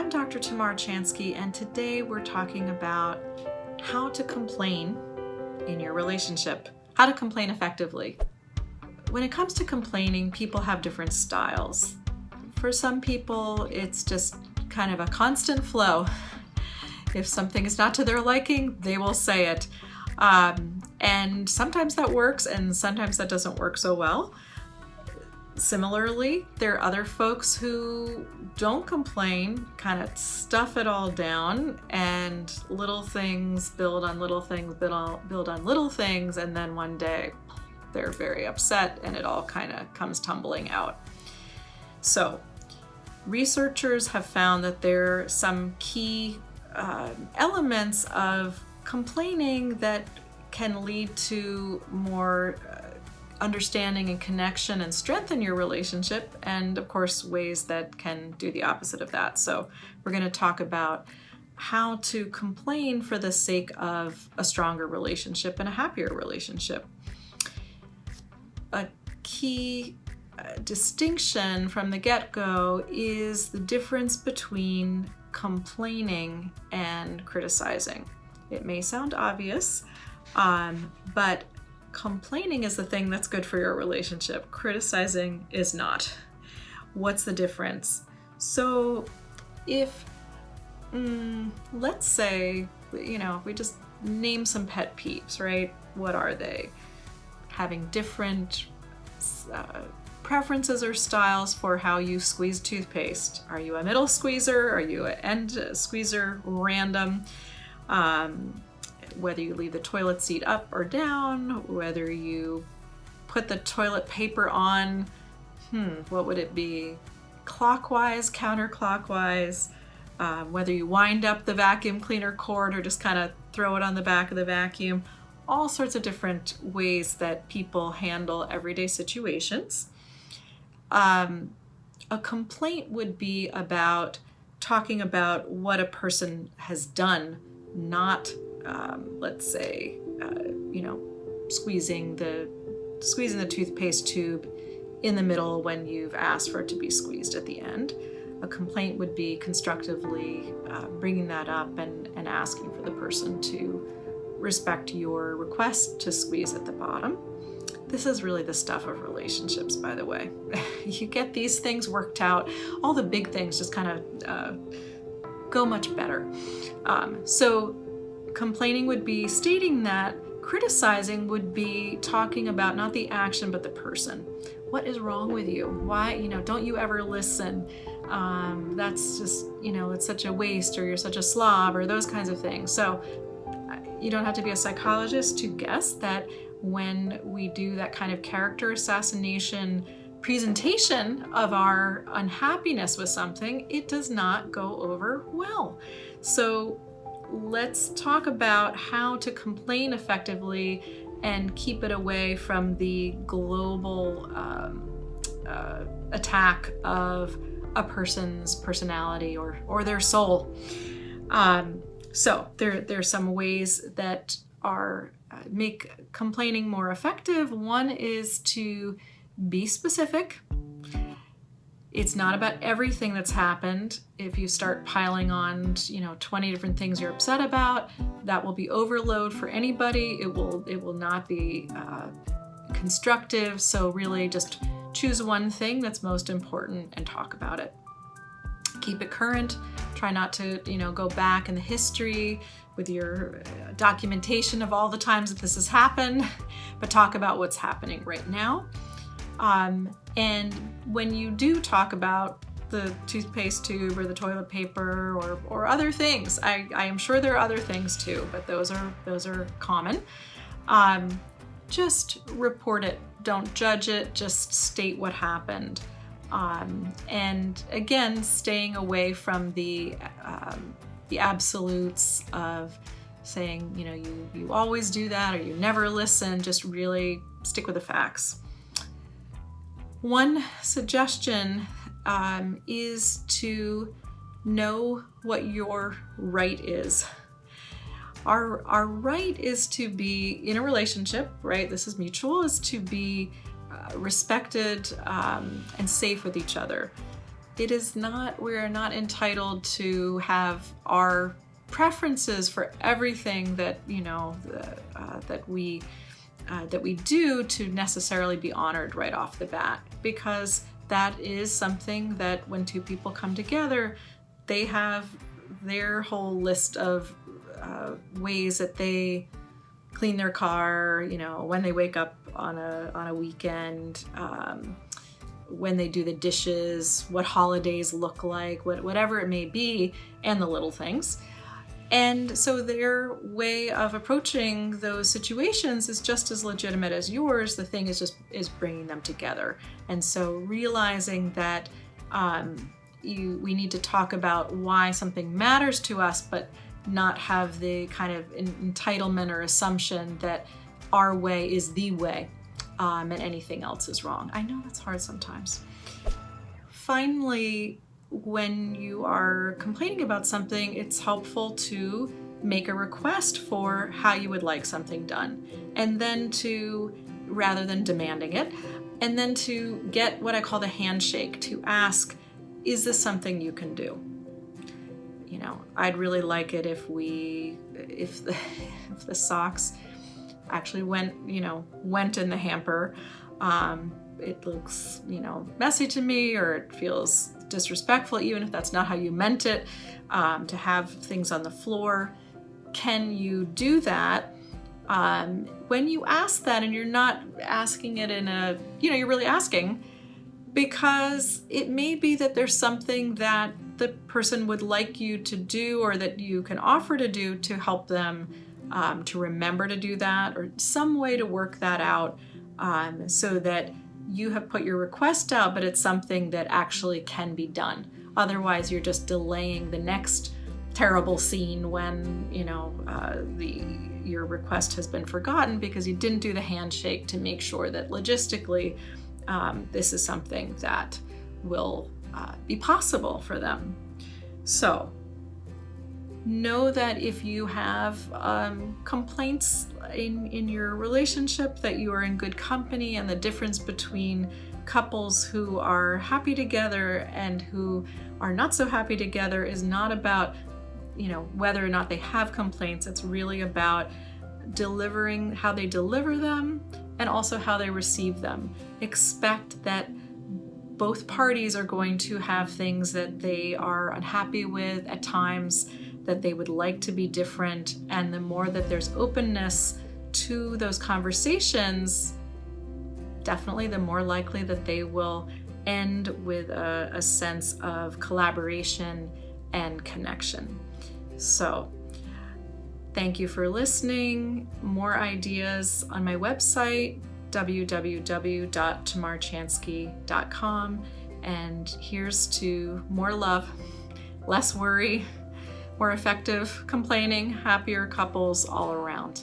I'm Dr. Tamar Chansky, and today we're talking about how to complain in your relationship, how to complain effectively. When it comes to complaining, people have different styles. For some people, it's just kind of a constant flow. If something is not to their liking, they will say it. And sometimes that works, and sometimes that doesn't work so well. Similarly, there are other folks who don't complain, kind of stuff it all down, and little things build on little things, build on little things, and then one day they're very upset and it all kind of comes tumbling out. So, researchers have found that there are some key elements of complaining that can lead to more understanding and connection and strengthen your relationship, and of course ways that can do the opposite of that. So we're going to talk about how to complain for the sake of a stronger relationship and a happier relationship. A key distinction from the get-go is the difference between complaining and criticizing. It may sound obvious, but complaining is the thing that's good for your relationship. Criticizing is not. What's the difference? So if, let's say, we just name some pet peeves, right? What are they? Having different preferences or styles for how you squeeze toothpaste. Are you a middle squeezer? Are you an end squeezer? Random? Whether you leave the toilet seat up or down, whether you put the toilet paper on, what would it be? Clockwise, counterclockwise, whether you wind up the vacuum cleaner cord or just kind of throw it on the back of the vacuum. All sorts of different ways that people handle everyday situations. A complaint would be about talking about what a person has done, not let's say, squeezing the toothpaste tube in the middle when you've asked for it to be squeezed at the end. A complaint would be constructively bringing that up and asking for the person to respect your request to squeeze at the bottom. This is really the stuff of relationships, by the way. You get these things worked out, all the big things just kind of go much better. So complaining would be stating that. Criticizing would be talking about not the action but the person. What is wrong with you? Why, don't you ever listen? That's just, it's such a waste, or you're such a slob, or those kinds of things. So you don't have to be a psychologist to guess that when we do that kind of character assassination presentation of our unhappiness with something, it does not go over well. So let's talk about how to complain effectively and keep it away from the global attack of a person's personality or their soul. So there's some ways that are make complaining more effective. One is to be specific. It's not about everything that's happened. If you start piling on, 20 different things you're upset about, that will be overload for anybody. It will not be constructive. So really just choose one thing that's most important and talk about it. Keep it current. Try not to, go back in the history with your documentation of all the times that this has happened, but talk about what's happening right now. And when you do talk about the toothpaste tube or the toilet paper or other things, I am sure there are other things too, but those are common. Just report it. Don't judge it. Just state what happened. And again, staying away from the absolutes of saying, you always do that or you never listen. Just really stick with the facts. One suggestion is to know what your right is. Our right is to be in a relationship, right? This is mutual, is to be respected and safe with each other. we're not entitled to have our preferences for everything that, that we do to necessarily be honored right off the bat, because that is something that when two people come together, they have their whole list of ways that they clean their car, when they wake up on a weekend, when they do the dishes, what holidays look like, whatever it may be, and the little things. And so their way of approaching those situations is just as legitimate as yours. The thing is bringing them together. And so realizing that we need to talk about why something matters to us, but not have the kind of entitlement or assumption that our way is the way, and anything else is wrong. I know that's hard sometimes. Finally, when you are complaining about something, it's helpful to make a request for how you would like something done, and then rather than demanding it, and then to get what I call the handshake, to ask, is this something you can do? I'd really like it if the socks actually went in the hamper. It looks, messy to me, or it feels disrespectful, even if that's not how you meant it, to have things on the floor. Can you do that? When you ask that, and you're not asking it you're really asking because it may be that there's something that the person would like you to do, or that you can offer to do to help them to remember to do that, or some way to work that out, so that you have put your request out, but it's something that actually can be done. Otherwise, you're just delaying the next terrible scene when your request has been forgotten because you didn't do the handshake to make sure that logistically this is something that will be possible for them. So know that if you have complaints in your relationship, that you are in good company, and the difference between couples who are happy together and who are not so happy together is not about whether or not they have complaints. It's really about delivering, how they deliver them, and also how they receive them. Expect that both parties are going to have things that they are unhappy with at times, that they would like to be different, and the more that there's openness to those conversations, definitely the more likely that they will end with a sense of collaboration and connection. So thank you for listening. More ideas on my website, www.tamarchansky.com. And here's to more love, less worry, more effective complaining, happier couples all around.